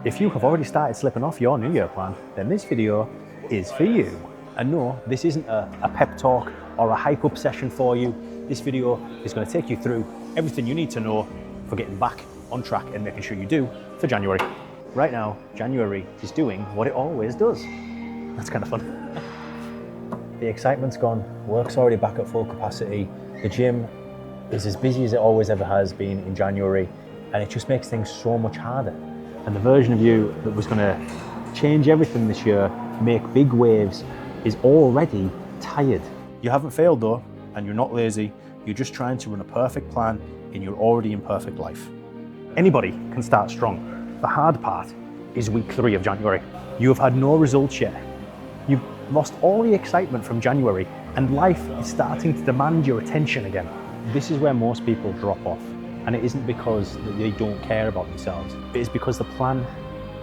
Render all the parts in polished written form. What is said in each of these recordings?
If you have already started slipping off your New Year plan, then this video is for you. And no, this isn't a pep talk or a hype up session for you. This video is going to take you through everything you need to know for getting back on track and making sure you do for January. Right now, January is doing what it always does. That's kind of fun. The excitement's gone, work's already back at full capacity. The gym is as busy as it always ever has been in January, and it just makes things so much harder. And the version of you that was going to change everything this year, make big waves, is already tired. You haven't failed though, and you're not lazy. You're just trying to run a perfect plan in your already imperfect life. Anybody can start strong. The hard part is week 3 of January. You have had no results yet. You've lost all the excitement from January, and life is starting to demand your attention again. This is where most people drop off. And it isn't because they don't care about themselves. It is because the plan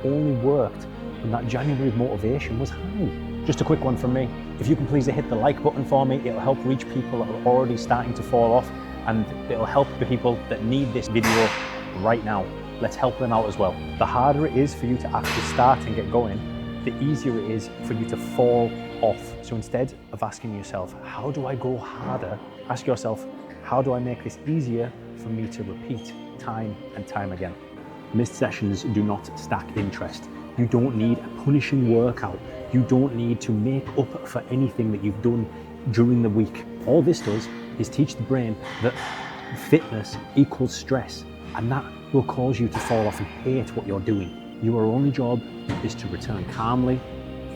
only worked when that January motivation was high. Just a quick one from me. If you can please hit the like button for me, it'll help reach people that are already starting to fall off, and it'll help the people that need this video right now. Let's help them out as well. The harder it is for you to actually start and get going, the easier it is for you to fall off. So instead of asking yourself, how do I go harder? Ask yourself, how do I make this easier for me to repeat time and time again? Missed sessions do not stack interest. You don't need a punishing workout. You don't need to make up for anything that you've done during the week. All this does is teach the brain that fitness equals stress, and that will cause you to fall off and hate what you're doing. Your only job is to return calmly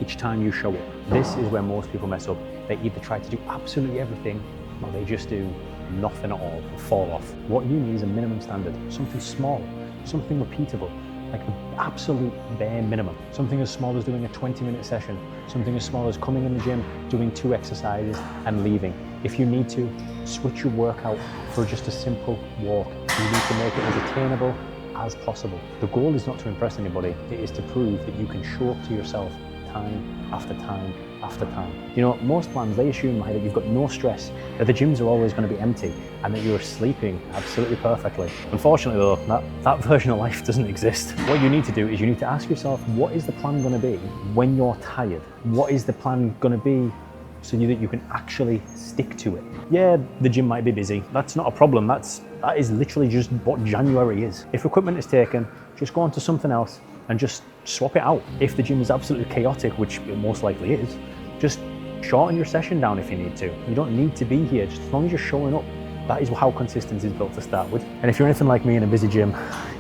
each time you show up. This is where most people mess up. They either try to do absolutely everything, or they just do nothing at all and fall off. What you need is a minimum standard, something small, something repeatable, like the absolute bare minimum. Something as small as doing a 20-minute session, something as small as coming in the gym, doing 2 exercises and leaving. If you need to, switch your workout for just a simple walk. You need to make it as attainable as possible. The goal is not to impress anybody, it is to prove that you can show up to yourself time after time after time. You know, most plans, they assume that you've got no stress, that the gyms are always going to be empty, and that you're sleeping absolutely perfectly. Unfortunately though, that version of life doesn't exist. What you need to do is you need to ask yourself, what is the plan going to be when you're tired? What is the plan going to be so that you can actually stick to it? Yeah, the gym might be busy. That's not a problem. That is literally just what January is. If equipment is taken, just go on to something else and just swap it out. If the gym is absolutely chaotic, which it most likely is, just shorten your session down if you need to. You don't need to be here, just as long as you're showing up. That is how consistency is built to start with. And if you're anything like me in a busy gym,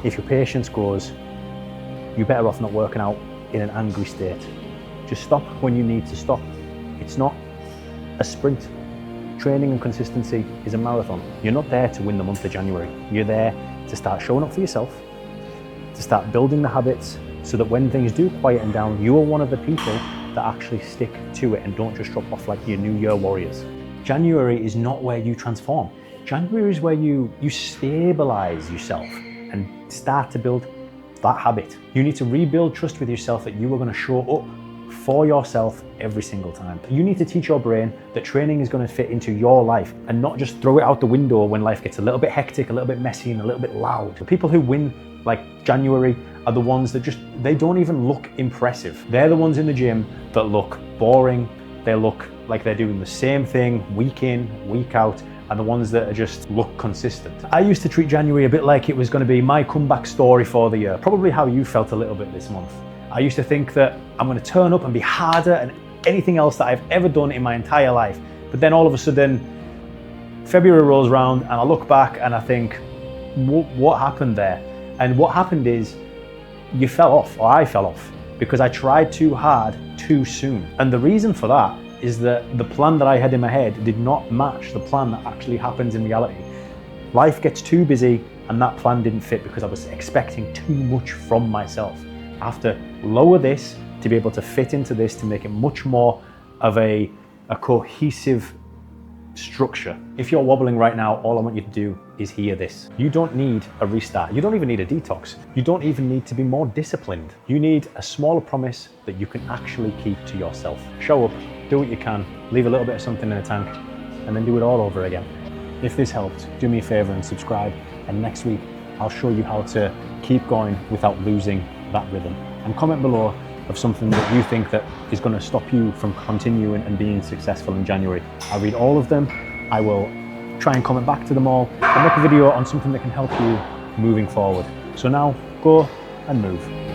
if your patience goes, you're better off not working out in an angry state. Just stop when you need to stop. It's not a sprint. Training and consistency is a marathon. You're not there to win the month of January. You're there to start showing up for yourself, to start building the habits, so that when things do quieten down, you are one of the people that actually stick to it and don't just drop off like your New Year warriors. January is not where you transform. January is where you stabilize yourself and start to build that habit. You need to rebuild trust with yourself that you are going to show up for yourself every single time. You need to teach your brain that training is going to fit into your life and not just throw it out the window when life gets a little bit hectic, a little bit messy, and a little bit loud. The people who win like January are the ones that they don't even look impressive. They're the ones in the gym that look boring. They look like they're doing the same thing week in, week out, and the ones that just look consistent. I used to treat January a bit like it was going to be my comeback story for the year, probably how you felt a little bit this month. I used to think that I'm going to turn up and be harder than anything else that I've ever done in my entire life. But then all of a sudden, February rolls around and I look back and I think, what happened there? And what happened is you fell off, or I fell off, because I tried too hard too soon. And the reason for that is that the plan that I had in my head did not match the plan that actually happens in reality. Life gets too busy and that plan didn't fit because I was expecting too much from myself. I have to lower this to be able to fit into this, to make it much more of a cohesive structure. If you're wobbling right now, all I want you to do is hear this. You don't need a restart. You don't even need a detox. You don't even need to be more disciplined. You need a smaller promise that you can actually keep to yourself. Show up, do what you can, leave a little bit of something in the tank, and then do it all over again. If this helped, do me a favor and subscribe. And next week, I'll show you how to keep going without losing that rhythm. And comment below of something that you think that is going to stop you from continuing and being successful in January. I read all of them. I will try and comment back to them all and make a video on something that can help you moving forward. So now go and move.